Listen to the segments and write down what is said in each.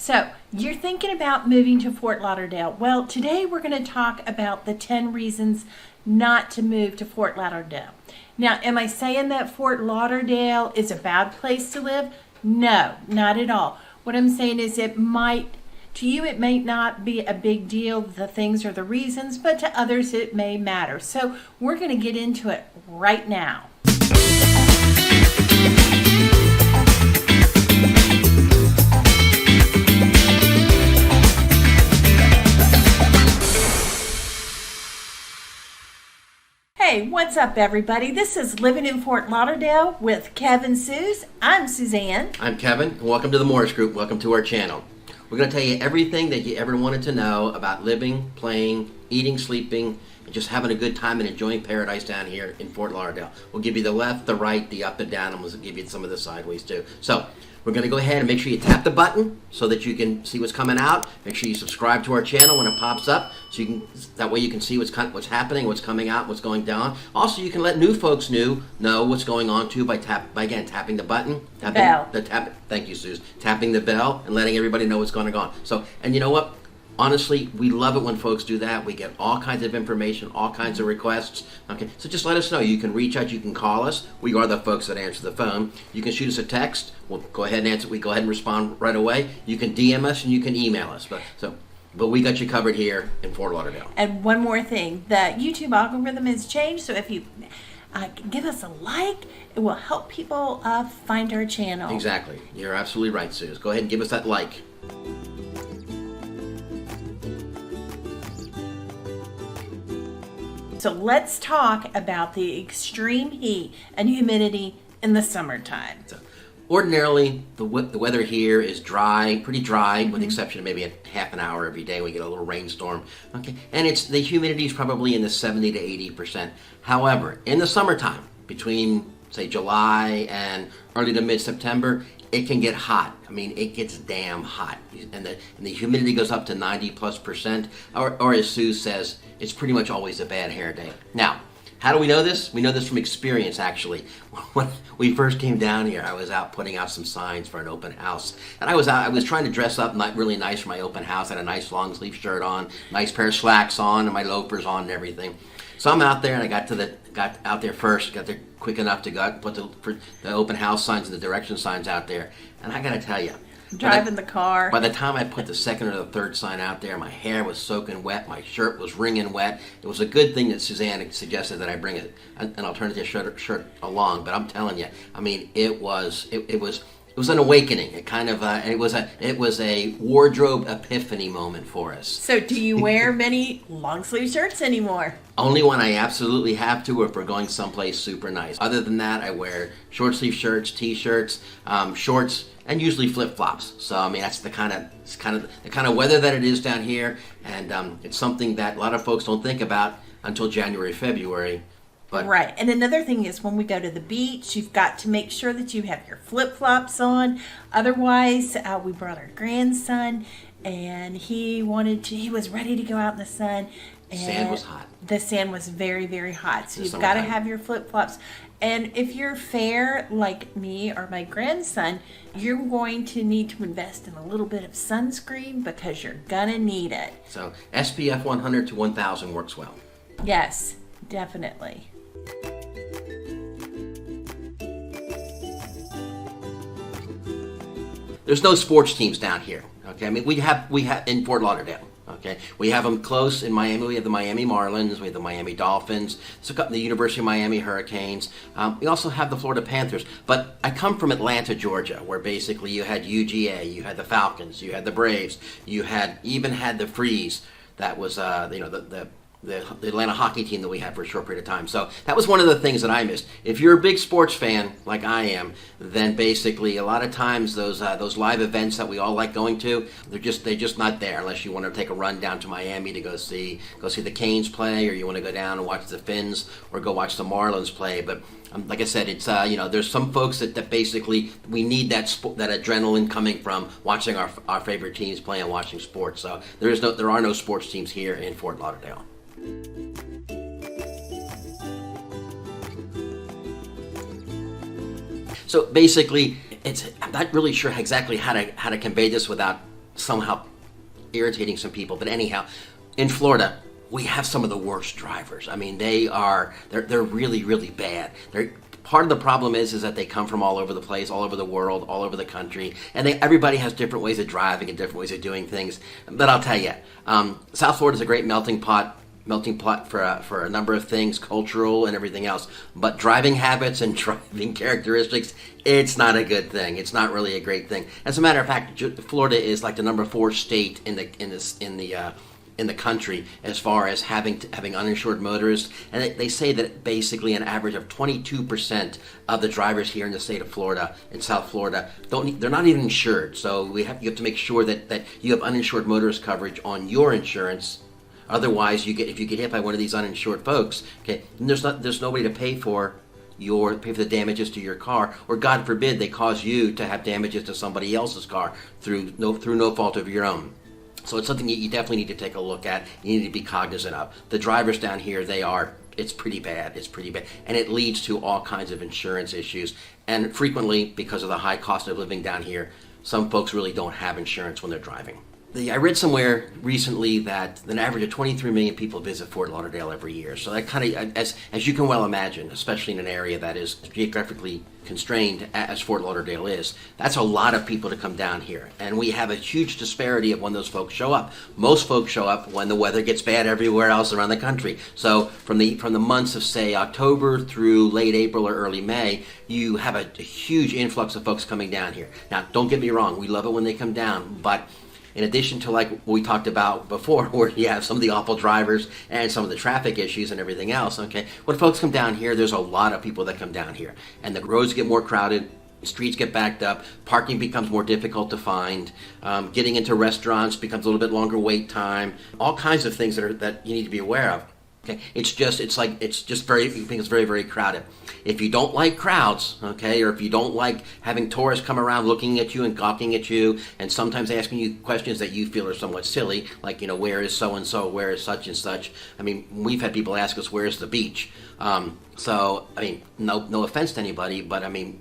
So, you're thinking about moving to Fort Lauderdale. Well, today we're going to talk about the 10 reasons not to move to Fort Lauderdale. Now, am I saying that Fort Lauderdale is a bad place to live? No, not at all. What I'm saying is to you, it may not be a big deal, the things or the reasons, but to others it may matter. So we're going to get into it right now. Hey, what's up everybody? This is Living in Fort Lauderdale with Kev and Suze. I'm Suzanne. I'm Kevin, and welcome to the Morris Group. Welcome to our channel. We're going to tell you everything that you ever wanted to know about living, playing, eating, sleeping, and just having a good time and enjoying paradise down here in Fort Lauderdale. We'll give you the left, the right, the up and down, and we'll give you some of the sideways too. So we're going to go ahead and make sure you tap the button so that you can see what's coming out. Make sure you subscribe to our channel when it pops up, so that way you can see what's happening, what's coming out, what's going down. Also, you can let new folks know what's going on too by tapping the button, Thank you, Suze. Tapping the bell and letting everybody know what's going on. So, and you know what? Honestly, we love it when folks do that. We get all kinds of information, all kinds of requests. Okay, so just let us know. You can reach out, you can call us. We are the folks that answer the phone. You can shoot us a text. We'll go ahead and answer. We go ahead and respond right away. You can DM us and you can email us. But we got you covered here in Fort Lauderdale. And one more thing, the YouTube algorithm has changed, so if you give us a like, it will help people find our channel. Exactly. You're absolutely right, Suze. Go ahead and give us that like. So let's talk about the extreme heat and humidity in the summertime. So, ordinarily, the weather here is dry, pretty dry, with the exception of maybe a half an hour every day we get a little rainstorm. Okay, and the humidity is probably in the 70 to 80%. However, in the summertime, between say July and early to mid-September, it can get hot. I mean, it gets damn hot, and the humidity goes up to 90+%. Or as Sue says, it's pretty much always a bad hair day. Now, how do we know this? We know this from experience, actually. When we first came down here, I was out putting out some signs for an open house. And I was trying to dress up really nice for my open house. I had a nice long sleeve shirt on, nice pair of slacks on, and my loafers on and everything. So I'm out there, and I got out there quick enough to go out and put the open house signs and the direction signs out there. And I got to tell you, driving the car. By the time I put the second or the third sign out there, my hair was soaking wet, my shirt was wringing wet. It was a good thing that Suzanne suggested that I bring an alternative shirt along. But I'm telling you, I mean, it was an awakening. It was a wardrobe epiphany moment for us. So do you wear many long sleeve shirts anymore? Only when I absolutely have to, or if we're going someplace super nice. Other than that, I wear short sleeve shirts, t-shirts, shorts, and usually flip-flops. So I mean, that's the kind of weather that it is down here, and it's something that a lot of folks don't think about until January, February. But right. And another thing is when we go to the beach, you've got to make sure that you have your flip-flops on. Otherwise, we brought our grandson, and he was ready to go out in the sun. And sand was hot. The sand was very, very hot. So you've got to have your flip-flops. And if you're fair like me or my grandson, you're going to need to invest in a little bit of sunscreen because you're going to need it. So SPF 100 to 1000 works well. Yes, definitely. There's no sports teams down here. Okay, I mean we have in Fort Lauderdale. Okay, we have them close in Miami. We have the Miami Marlins. We have the Miami Dolphins. The University of Miami Hurricanes. We also have the Florida Panthers. But I come from Atlanta, Georgia, where basically you had UGA, you had the Falcons, you had the Braves, you even had the Freeze. That was the Atlanta hockey team that we had for a short period of time. So that was one of the things that I missed. If you're a big sports fan like I am, then basically a lot of times those live events that we all like going to, they're just not there unless you want to take a run down to Miami to go see the Canes play, or you want to go down and watch the Finns or go watch the Marlins play. But like I said, it's there's some folks that basically we need that adrenaline coming from watching our favorite teams play and watching sports. So there are no sports teams here in Fort Lauderdale. So basically, I'm not really sure exactly how to convey this without somehow irritating some people. But anyhow, in Florida, we have some of the worst drivers. I mean, they're really, really bad. Part of the problem is that they come from all over the place, all over the world, all over the country, and everybody has different ways of driving and different ways of doing things. But I'll tell you, South Florida is a great melting pot for a number of things, cultural and everything else. But driving habits and driving characteristics, it's not a good thing. It's not really a great thing. As a matter of fact, Florida is like the number 4 state in the country as far as having uninsured motorists, and they say that basically an average of 22% of the drivers here in the state of Florida, in South Florida, they're not even insured. So you have to make sure that you have uninsured motorist coverage on your insurance. Otherwise, if you get hit by one of these uninsured folks, okay, then there's nobody to pay for the damages to your car, or God forbid they cause you to have damages to somebody else's car through no fault of your own. So it's something that you definitely need to take a look at. You need to be cognizant of. The drivers down here, it's pretty bad. It's pretty bad. And it leads to all kinds of insurance issues. And frequently, because of the high cost of living down here, some folks really don't have insurance when they're driving. I read somewhere recently that an average of 23 million people visit Fort Lauderdale every year. So that kind of, as you can well imagine, especially in an area that is geographically constrained as Fort Lauderdale is, that's a lot of people to come down here. And we have a huge disparity of when those folks show up. Most folks show up when the weather gets bad everywhere else around the country. So from the months of, say, October through late April or early May, you have a huge influx of folks coming down here. Now, don't get me wrong, we love it when they come down, but in addition to like what we talked about before, where you have some of the awful drivers and some of the traffic issues and everything else, okay, when folks come down here, there's a lot of people that come down here. And the roads get more crowded, streets get backed up, parking becomes more difficult to find, getting into restaurants becomes a little bit longer wait time, all kinds of things that you need to be aware of. Okay, it becomes very, very crowded. If you don't like crowds, okay, or if you don't like having tourists come around looking at you and gawking at you, and sometimes asking you questions that you feel are somewhat silly, like, where is so-and-so, where is such and such? I mean, we've had people ask us, where's the beach? So, I mean, no offense to anybody, but I mean,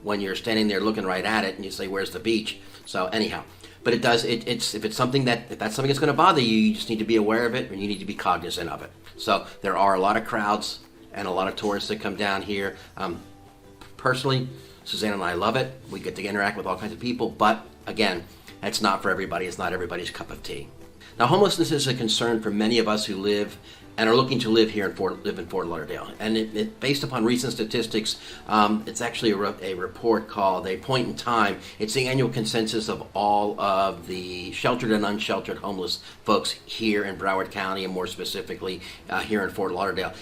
when you're standing there looking right at it and you say, where's the beach? So anyhow. But if that's something that's going to bother you, you just need to be aware of it and you need to be cognizant of it. So there are a lot of crowds and a lot of tourists that come down here. Personally, Suzanne and I love it. We get to interact with all kinds of people, but again, that's not for everybody. It's not everybody's cup of tea. Now, homelessness is a concern for many of us who live and are looking to live here in Fort Lauderdale. And it based upon recent statistics, it's actually a report called A Point in Time. It's the annual consensus of all of the sheltered and unsheltered homeless folks here in Broward County, and more specifically here in Fort Lauderdale.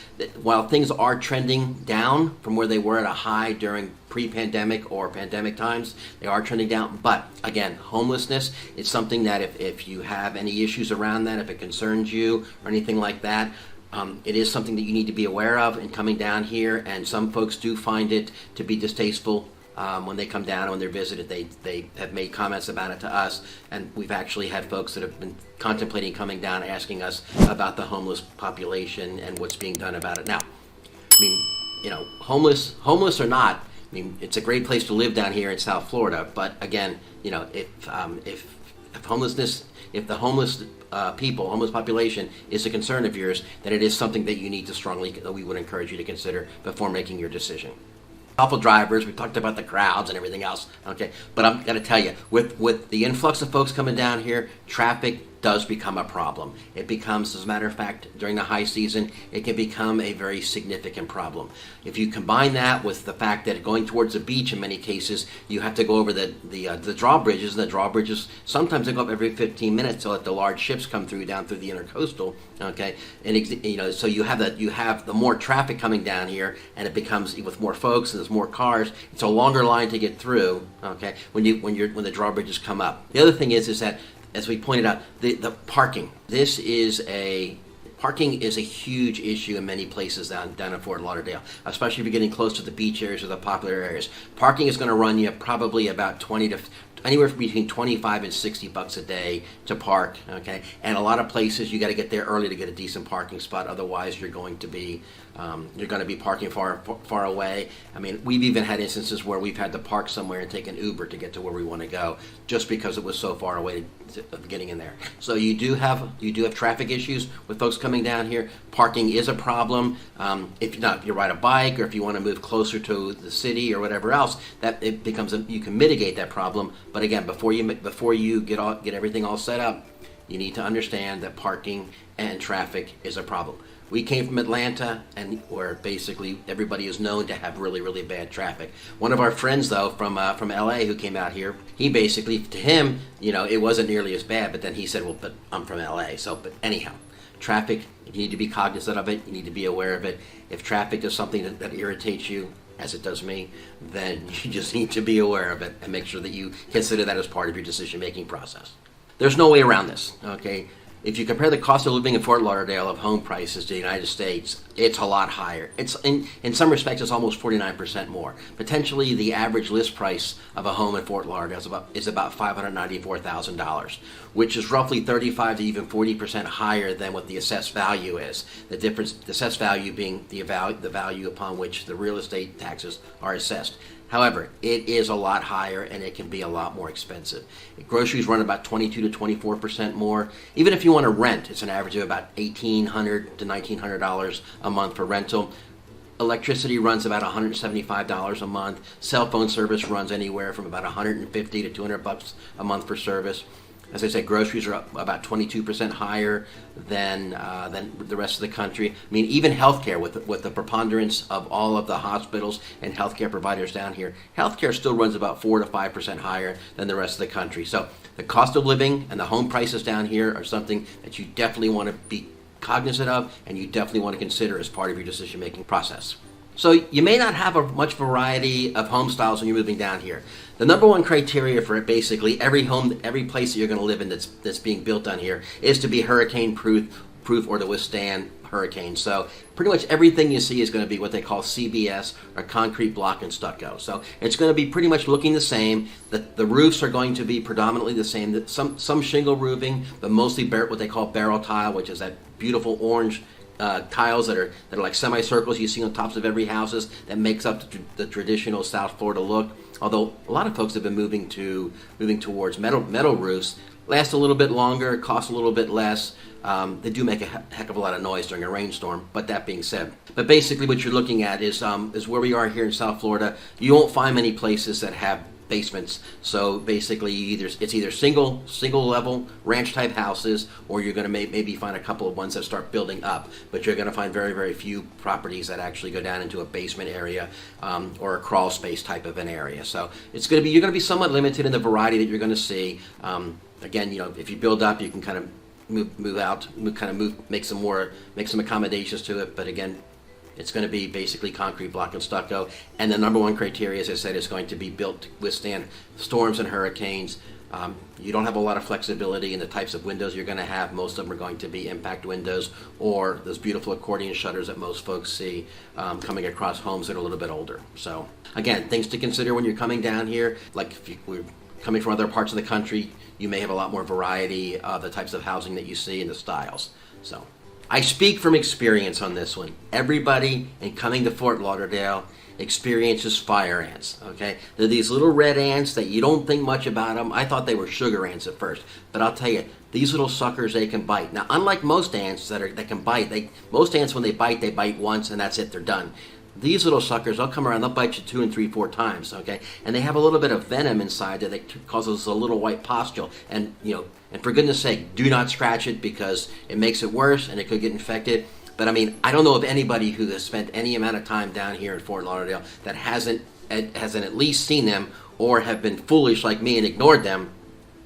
While things are trending down from where they were at a high during pre-pandemic or pandemic times, they are trending down. But again, homelessness is something that if you have any issues around that, if it concerns you or anything like that, it is something that you need to be aware of in coming down here. And some folks do find it to be distasteful when they come down, when they're visited. They have made comments about it to us, and we've actually had folks that have been contemplating coming down, asking us about the homeless population and what's being done about it. Now, I mean, homeless or not, I mean, it's a great place to live down here in South Florida. But again, if the homeless homeless population is a concern of yours, then it is something that you need to we would encourage you to consider before making your decision. Awful drivers, we talked about the crowds and everything else, okay, but I'm going to tell you, with the influx of folks coming down here, traffic does become a problem. It becomes, as a matter of fact, during the high season, it can become a very significant problem. If you combine that with the fact that going towards the beach in many cases, you have to go over the drawbridges, and the drawbridges, sometimes they go up every 15 minutes so that the large ships come down through the intercoastal, okay, and so you have the more traffic coming down here, and it becomes, with more folks and there's more cars, it's a longer line to get through, okay, when the drawbridges come up. The other thing is that, as we pointed out, the parking. Parking is a huge issue in many places down in Fort Lauderdale, especially if you're getting close to the beach areas or the popular areas. Parking is going to run you probably about anywhere between 25 and 60 bucks a day to park, okay? And a lot of places you got to get there early to get a decent parking spot. Otherwise, you're going to be parking far away. I mean, we've even had instances where we've had to park somewhere and take an Uber to get to where we want to go, just because it was so far away of getting in there. So you do have traffic issues with folks coming down here. Parking is a problem. If you ride a bike, or if you want to move closer to the city or whatever else, that it becomes you can mitigate that problem. But again, before you get everything all set up, you need to understand that parking and traffic is a problem. We came from Atlanta, and where basically everybody is known to have really, really bad traffic. One of our friends, though, from LA, who came out here, he basically, to him, it wasn't nearly as bad. But then he said, "Well, but I'm from LA." So, but anyhow, traffic. You need to be cognizant of it. You need to be aware of it. If traffic is something that irritates you, as it does me, then you just need to be aware of it and make sure that you consider that as part of your decision-making process. There's no way around this, okay? If you compare the cost of living in Fort Lauderdale of home prices to the United States, it's a lot higher. It's in some respects, it's almost 49% more. Potentially, the average list price of a home in Fort Lauderdale is about $594,000, which is roughly 35 to even 40% higher than what the assessed value is. The difference, the assessed value being the value upon which the real estate taxes are assessed. However, it is a lot higher, and it can be a lot more expensive. Groceries run about 22 to 24% more. Even if you want to rent, it's an average of about $1,800 to $1,900 a month for rental. Electricity runs about $175 a month. Cell phone service runs anywhere from about $150 to $200 a month for service. As I said, groceries are up about 22% higher than the rest of the country. I mean, even healthcare, with the preponderance of all of the hospitals and healthcare providers down here, healthcare still runs about 4 to 5% higher than the rest of the country. So the cost of living and the home prices down here are something that you definitely want to be cognizant of, and you definitely want to consider as part of your decision-making process. So you may not have a much variety of home styles when you're moving down here. The number one criteria for basically every home, every place that you're going to live in that's being built down here is to be hurricane proof or to withstand hurricanes. So pretty much everything you see is going to be what they call CBS, or concrete block and stucco. So it's going to be pretty much looking the same. The roofs are going to be predominantly the same. Some shingle roofing, but mostly what they call barrel tile, which is that beautiful orange tiles that are like semicircles you see on tops of every houses that makes up the traditional South Florida look. Although a lot of folks have been moving towards metal roofs. Last a little bit longer, cost a little bit less. They do make a heck of a lot of noise during a rainstorm. But that being said, but basically what you're looking at is where we are here in South Florida. You won't find many places that have basements. So basically, it's either single level ranch type houses, or you're going to maybe find a couple of ones that start building up. But you're going to find very, very few properties that actually go down into a basement area or a crawl space type of an area. So you're going to be somewhat limited in the variety that you're going to see. Again, if you build up, you can kind of move out, make some accommodations to it. But again, it's going to be basically concrete block and stucco. And the number one criteria, as I said, is going to be built to withstand storms and hurricanes. You don't have a lot of flexibility in the types of windows you're going to have. Most of them are going to be impact windows, or those beautiful accordion shutters that most folks see coming across homes that are a little bit older. So again, things to consider when you're coming down here. Like if we're coming from other parts of the country, you may have a lot more variety of the types of housing that you see and the styles. So I speak from experience on this one. Everybody in coming to Fort Lauderdale experiences fire ants, okay? They're these little red ants that you don't think much about them. I thought they were sugar ants at first, but I'll tell you, these little suckers, they can bite. Now, unlike most ants that can bite, most ants when they bite once and that's it, they're done. These little suckers, they'll come around, they'll bite you 2 and 3, 4 times, okay? And they have a little bit of venom inside that causes a little white pustule. And, and for goodness sake, do not scratch it, because it makes it worse and it could get infected. But I mean, I don't know of anybody who has spent any amount of time down here in Fort Lauderdale that hasn't at least seen them, or have been foolish like me and ignored them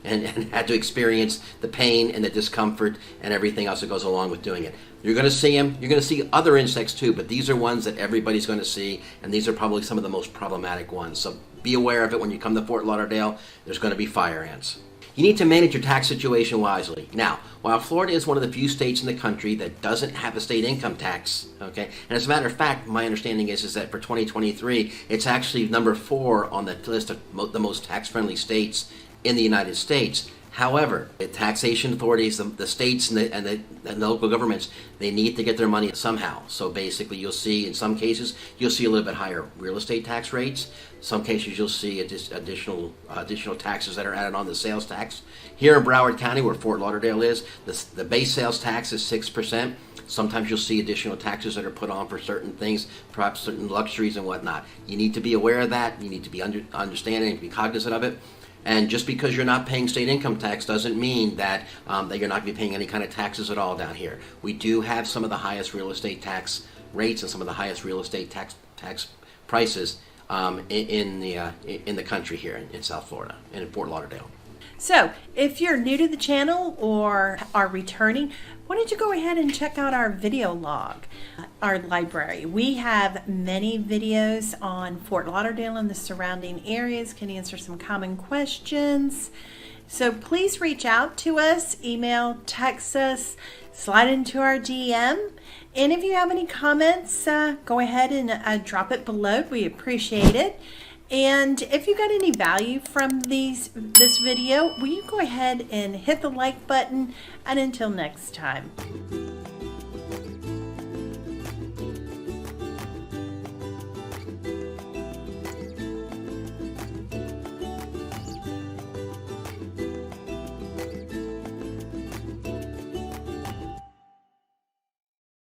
and had to experience the pain and the discomfort and everything else that goes along with doing it. You're going to see them. You're going to see other insects too, but these are ones that everybody's going to see, and these are probably some of the most problematic ones. So be aware of it when you come to Fort Lauderdale. There's going to be fire ants. You need to manage your tax situation wisely. Now, while Florida is one of the few states in the country that doesn't have a state income tax, okay, and as a matter of fact, my understanding is that for 2023, it's actually number 4 on the list of the most tax-friendly states in the United States. However, the taxation authorities, the states and the local governments, they need to get their money somehow. So basically, you'll see in some cases, you'll see a little bit higher real estate tax rates. Some cases, you'll see additional taxes that are added on the sales tax. Here in Broward County, where Fort Lauderdale is, the base sales tax is 6%. Sometimes you'll see additional taxes that are put on for certain things, perhaps certain luxuries and whatnot. You need to be aware of that. You need to be understanding and be cognizant of it. And just because you're not paying state income tax doesn't mean that that you're not going to be paying any kind of taxes at all down here. We do have some of the highest real estate tax rates and some of the highest real estate tax prices in the country here in South Florida and in Fort Lauderdale. So, if you're new to the channel or are returning, why don't you go ahead and check out our video log, our library. We have many videos on Fort Lauderdale and the surrounding areas, can answer some common questions. So please reach out to us, email, text us, slide into our DM. And if you have any comments, go ahead and drop it below. We appreciate it. And if you got any value from this video, will you go ahead and hit the like button? And until next time.